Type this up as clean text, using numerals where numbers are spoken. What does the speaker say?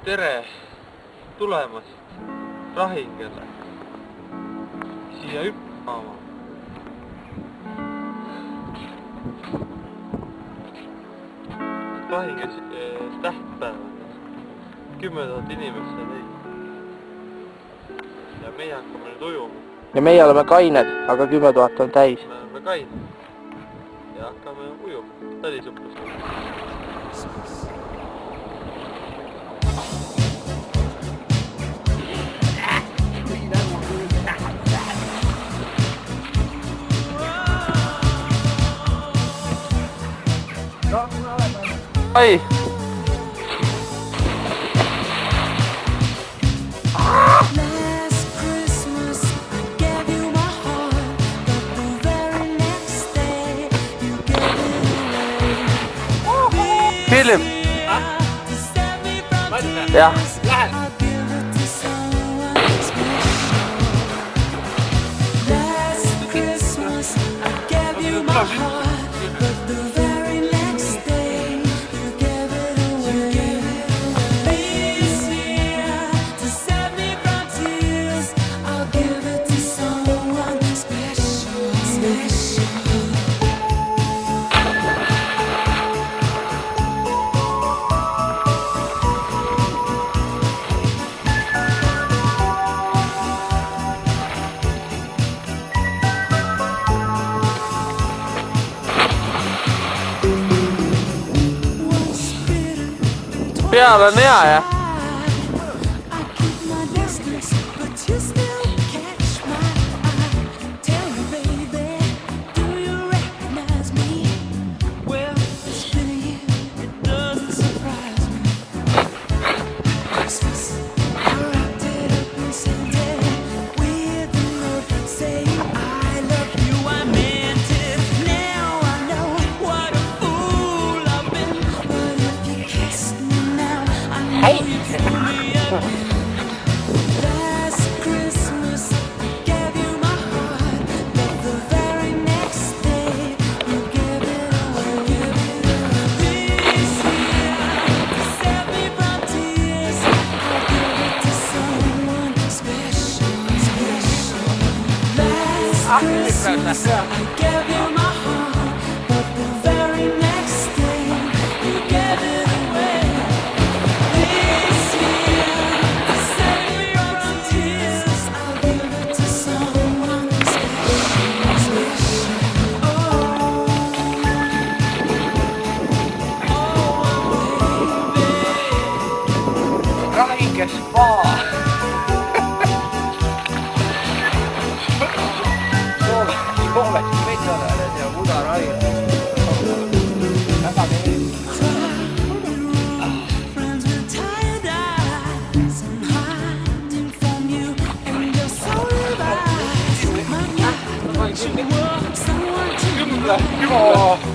tere tulemast Rahingele siia hüppama. Rahinges tähtpäev on 10 000 inimest sai täis. Ja meie hakkame nüüd ujuma. Ja meie oleme kained, aga 10 000 on täis. Me oleme kained ja hakkame ujuma. Välisuplust. Ai! Philip! Jah. Peal on hea, jah? Rahinge spa! Soomes metsades ja mudaraied. Väga meeldib. Kümne!